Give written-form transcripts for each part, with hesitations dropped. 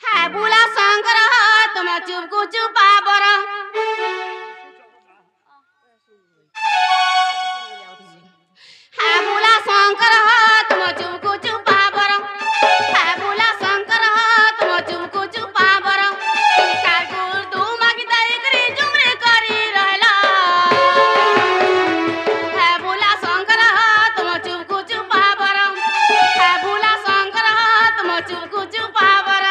হ্যাঁ বুলা শঙ্কর তোমার চুপকু চুপা বড় হ্যাঁ বুলা শঙ্কর তোমার চুপকু চুপা বড় হ্যাঁ বুলা শঙ্কর তোমার চুপকু চুপা বড় কাকুর তোমাকে দাই করি জুমরে করি রহলা হ্যাঁ বুলা শঙ্কর তোমার চুপকু চুপা বড় হ্যাঁ বুলা শঙ্কর তোমার চুপকু চুপা বড়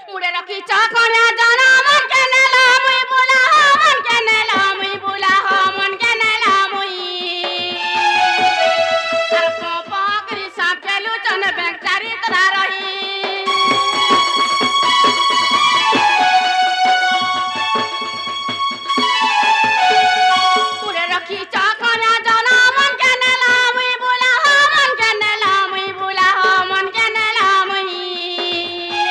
मुड़े रखी चाकना जाना मन के नेला मुई बोला मन के नेला मुई बोला मन के नेला मुई हर को पाकरी सांप चलू चन बेचारी तरा रही मुड़े रखी चाकना जाना मन के नेला मुई बोला मन के नेला मुई बोला मन के नेला मुई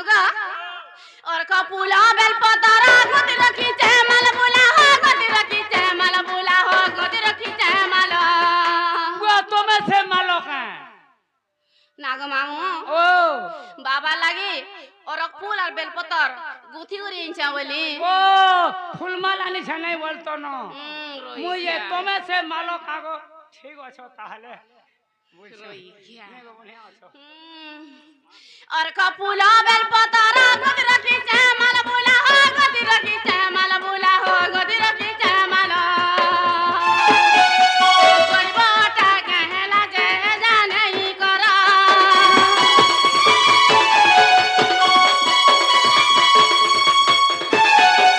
और कपूला बेल पतारा गति रखी चैमल बोला हो गति रखी चैमल बोला हो गति रखी चैमल वो तो में से मालो का नाग मामू ओ बाबा लगी और फूल और बेल पतर गुथी उरी इंचा बोली ओ फूल माला नि छनै बोलतो न मुये तो में से मालो कागो ठीक अछो ताहले और कपूला बेल पतारा गति रखी चैमल बोला हो गति रखी चैमल बोला हो गति रखी चैमल कोई बाटा कहला जे जाने ही करा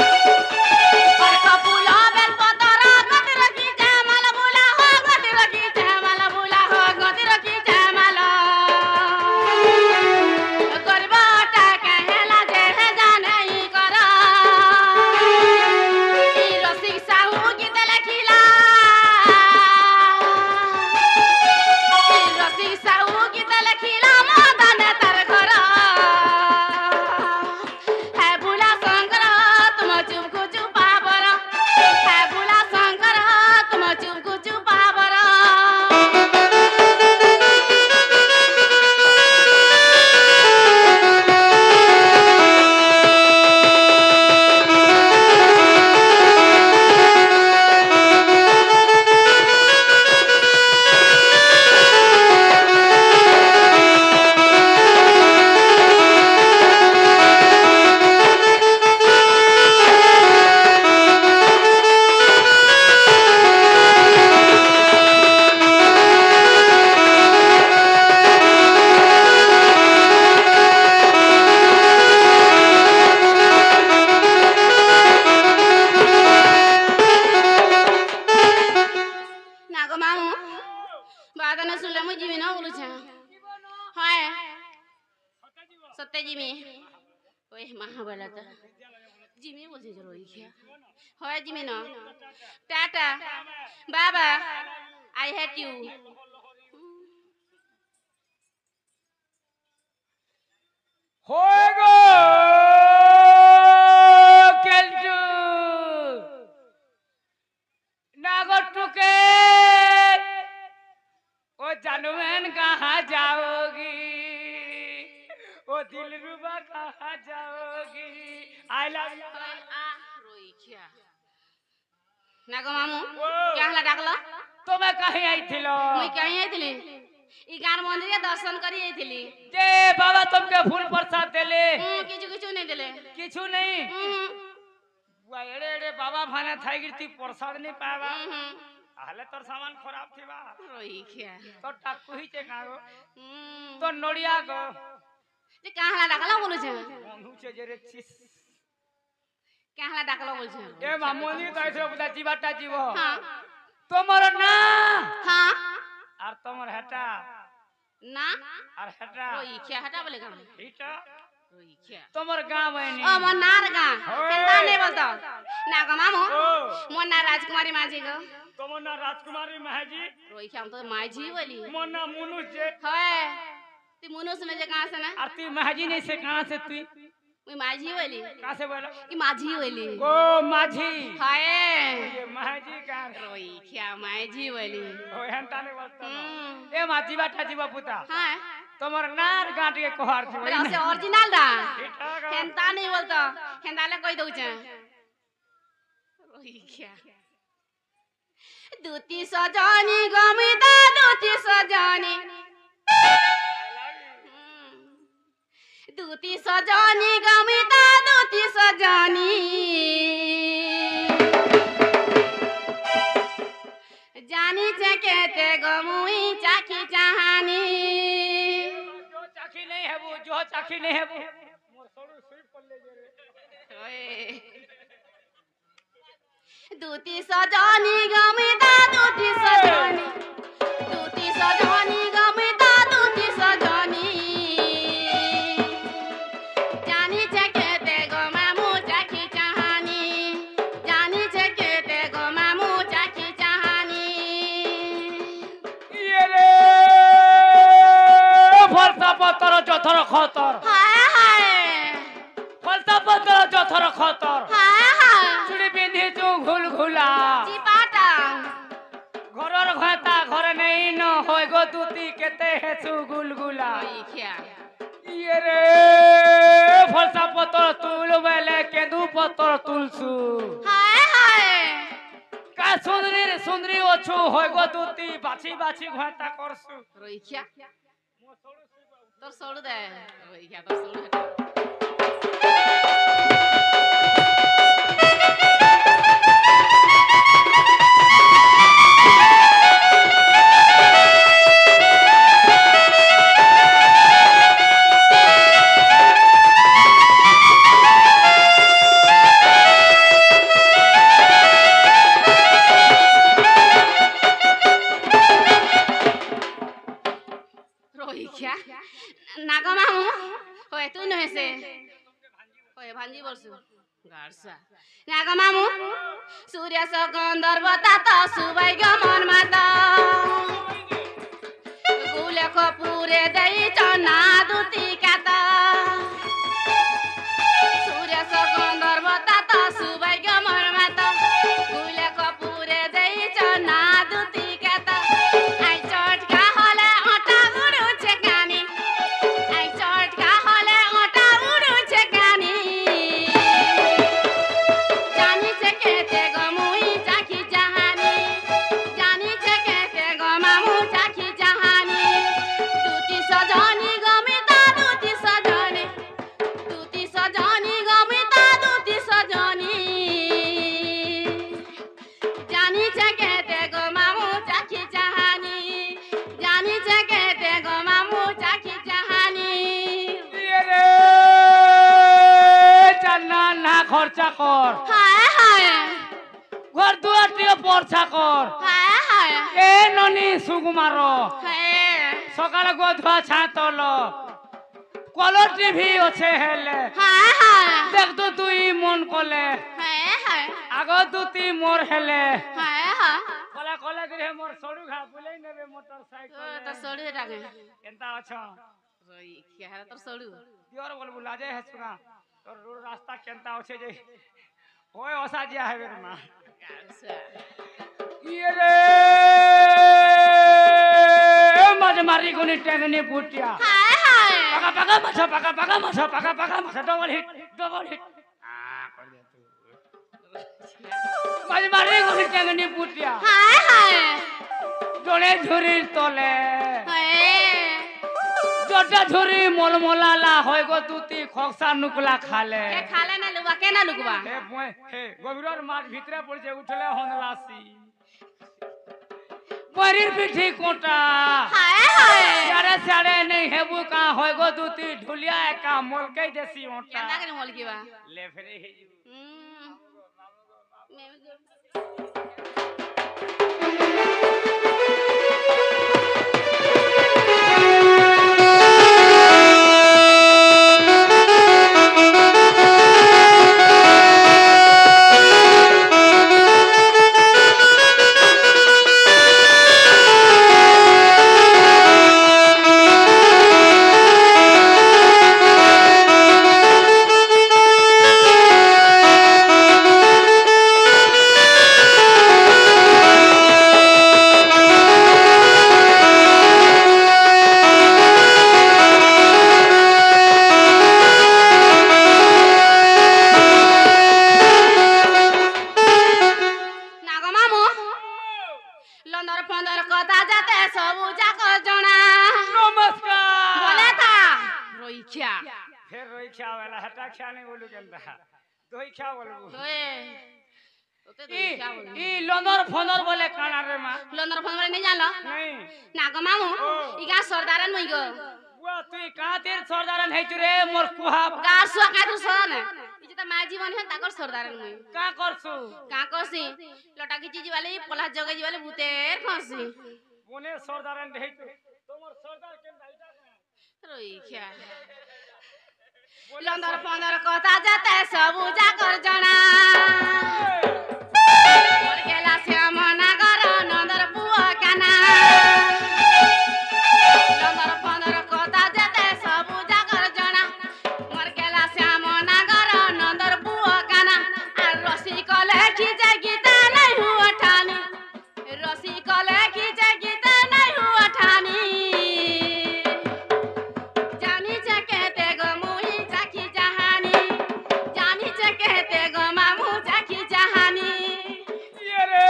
और कपूला बेल पतारा गति रखी चैमल बोला हो गति रखी चैमल बोला हो गति रखी चैमल करबाटा कहला जे जाने ही करा সত্যি জিমি ওই মহাবেলা তো জিমি বলছে যে রইখিয়া হয় জিমি ন টাটা বাবা আই হেট ইউ হয়ে গো কেলটু नागटुके ओ जानवेन कहाँ जाओगी ओ दिलरुबा कहाँ जाओगी आई लव यू रोइखिया नागो मामू क्या हला डाकलो तुम्हें कहीं आई थिलो मुई कहीं आई थिली ई गार मंदिर दर्शन करी आई थिली जे बाबा तुमके फूल प्रसाद देले किछु किछु नहीं देले किछु नहीं एड़े एड़े बाबा भाने थाई गिरती प्रसाद नहीं पावा आले तोर सामान खराब थिबा रोइखिया तो टाकू ही चे कागो तो नोड़िया गो जे काहला डाकलो बोलु छे बंधु छे जे रे छिस काहला डाकलो बोल छे ए मामूली तो ऐसे बुदा जीवाटा जीवो हां तोमर ना हां और तोमर हटा ना और हटा रोइखिया हटा बोले गाम हिटा रोइखिया तोमर गांव है नी ओ मनार गा केता नहीं बोलतो ना गो मामू मोना राजकुमारी माझी गो तोमर ना राजकुमारी महाजी रोइखिया हम तो माझी बोली मोना मुनुस जे है ती मुनुस में जे कहां से ना आरती महाजी नहीं से कहां से तू मैं माझी बोली कहां से बोला कि माझी बोली ओ माझी हाय ये महाजी का रोइखिया माझी बोली ओ हंता ने बोलतो ए माझी बाटा जीवा पुता हां तोमर नार गांठ के कोहार छी बोला से ओरिजिनल दा हिटा गा केता नहीं बोलतो केंदाले कहि दउ छे रोइखिया दूती सजनी गमिता दूती सजनी दूती सजनी गमिता दूती सजनी जानी छे केते गमुई चाखी चाहानी जो चाखी नहीं है वो जो चाखी नहीं है वो मोर सोड़ू सुई पल्ले जे रे ओए दूती सजनी गमिता दूती सजनी गमिता दूती सजनी जानी छे केते गो मामू चाखी चाहानी जानी छे केते गो मामू चाखी चाहानी ये रे फलसा पत्तर जथर खतर हाय हाय फलसा पत्तर जथर खतर हाय हाय चुड़ी पिंधी तू घुल घुला चिपाटा घरर घाता घर नहीं न होय गो दूती केते हेसु गुलगुला रोइखिया ये रे फलसा पत्तर तुल बेले केदू पत्तर तुलसु हाय हाय का सुंदरी सुंदरी ओछु होय गो दूती बाछी बाछी घाता करसु रोइखिया तोर सोड़ दे रोइखिया तोर सोड़ हटा रोइखिया नागो मामू होय तू नहे से होय भांजी बोलसु गारसा नागो मामू सूर्य स गंधर्व तात सुबै ग मन माता गुले को पूरे दई चना दूती काता सूर्य स गंधर्व तात सुबै ग मन माता गुले को पूरे दई चना दूती काता आई चटका हले आटा उडु छे कानी आई चटका हले आटा उडु छे कानी जानी छे केते गमुई चाखी जहानी जानी छे केते गमामू चाखी जहानी दूती सजनी गमिता दूती सजनी गमिता दूती सजनी जानी छे केते गमामू चाखी जहानी जानी छे केते गमामू चाखी जहानी ये रे चन्ना ना खर्चा कर हाय हाय घर दुआर टिके परछा कर हाय हाय ए ननी सुकुमार हाय सकाल गोधुआ छातल কলর টিভি আছে হেলে হায় হায় দেখ তো তুই মন কলে হায় হায় আগ তুই মোর হেলে হায় হায় কলা কলা করে মোর সড়ু ঘা বুলাই নেবে মোটর সাইকেল তো সড়ু এটাকে কেনতা আছ রই কি হারা তোর সড়ু দিওর বলবু লাজে হেসুনা তোর রোড রাস্তা কেনতা আছে যে ওই অসাজিয়া হবে রে মা ইয়ে রে মাঝে মারি কোনি টেঙ্গনি পুটিয়া হায় হায় পাকা পাকা মাছ পাকা পাকা মাছ পাকা পাকা মাছ ডবল হিট কর দে তুই মাঝে মারি কোনি টেঙ্গনি পুটিয়া হায় হায় জনে ঝুরির তলে হায় জটা ঝুরি মলমলালা হয় গো তুতি খকসা নুকলা খালে কে খালে না লুবা কে না লুকবা হে বয় হে গভীরর মাছ ভিতরে পড়ছে উঠলে হনলাসি মরির পিঠি কোটা হায় হায় সাড়ে সাড়ে নেই হেবু কা হয় গো তুতি ঢুলিয়া একা মলকাই দেসি ওটা কেনতা করে মল কিবা লে ফেরে হে যু লন্দর ফন্দর কথা যাতে সবু যাক জনা নমস্কার বলে তা রইখিয়া ফের রই খা वाला हटा खा नहीं बोलू केनता দই খা বলবো তোতে রইখিয়া বল ই লন্দর ফন্দর বলে কানা রে মা লন্দর ফন্দর नहीं জানো नहीं না গো মামু ইগা সরদারন মই গো বুয়া তুই কাতের সর্দারন হেইছু রে মোর কুহা গা সুয়া কা তো সরনে ই যেটা মা জীবন হে তাকর সরদারন মই কা করছু কা করছি লটা কি চিজি वाली পলা জগে জি वाली ভূতের খসি বনে সর্দারন হেইছু তোমার সর্দার কেন দাইতা রইখিয়া লন্দর ফন্দর কথা যাতে সবু যাকর জনা মোর গেলা শ্যাম নগর নন্দর পুয়া কানা লন্দর ফন্দর কথা যাতে সবু যাকর জনা মোর গেলা শ্যাম নগর নন্দর পুয়া কানা আর রসি কলে কি যে গীতা নাই হুয়া ঠানি রসি কলে কি যে গীতা নাই হুয়া ঠানি জানি যে কেতে গো মুই চাকি জাহানি জানি যে কেতে গো মামু চাকি জাহানি ইয়ে রে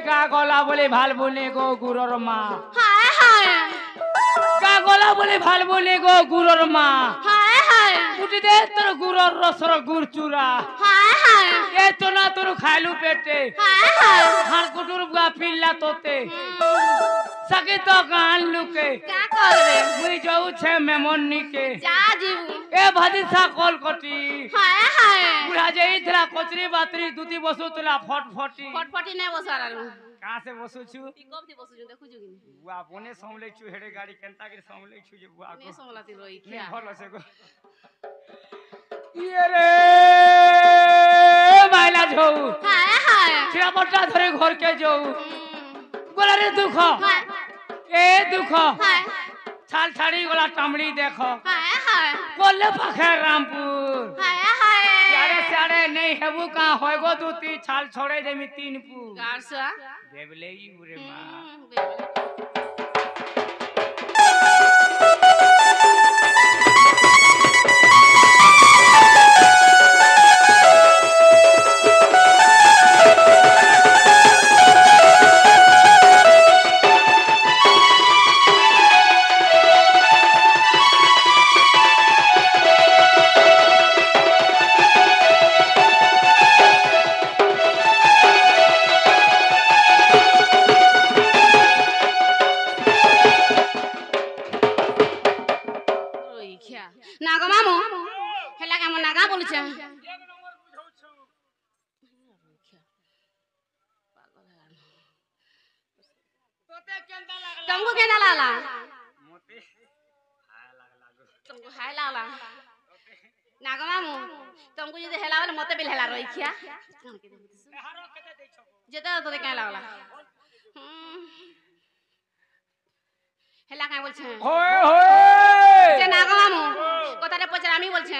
গা গলা বলে ভাল বলে গো গুরর মা হায় হায় গা গলা বলে ভাল বলে গো গুরর মা হায় হায় উঠি দে তোর গুরর রসর গুড় চূড়া হায় হায় এ তো না তোর খাইলু পেটে হায় হায় হার কুটুর গা পিল্লা তোতে সাকি তো গান লুকে কা করবে মুই যাউছে মেমন্নিকে যা জীবু এ ভাদিসা কলকটি হায় হায় বুড়া যাইছিলা কচরি বাতরি দুতি বসুতলা ফটফটি ফটফটি নে বসার আর কাঁ সে বসুছু ই কবতি বসুছু দেখুছু কিনি বুয়া বনে সমলেছু হেড়ে গাড়ি কেনতা করে সমলেছু যে বুয়া নে সমলাতি রই নে খিয়া ভালো আছে গো ইয়ে রে বাইলা ঝৌ হায় হায় চিরাপট্টা ধরে ঘরকে যাও গোলারে দুঃখ হায় এ দুঃখ হায় ছাল ছাড়ি গলা টামড়ি দেখো হায় হায় কোলে পাখে রামপুর হায় হায় সাড়ে সাড়ে নেই হেবু কা হয় গো দুতি ছাল ছড়ে দেমি তিন পু গারসা দেবলেই উরে মা রইখিয়া না গো মামু হেলা কেমন নাগা বলছে এক নম্বর বুঝাউছু তোতে तुमको केना लागला मोती हाय लागला तुमको हाय लागला नागा मामू तुमको যদি হেলা বলে মতে বিল হেলা রই খিয়া হারো কেতে দেইছো যেটা তোরে কেন লাগলা হেলা কাই বলছে होय होय যে নাগা মামু কথাটা পচার আমি বলছে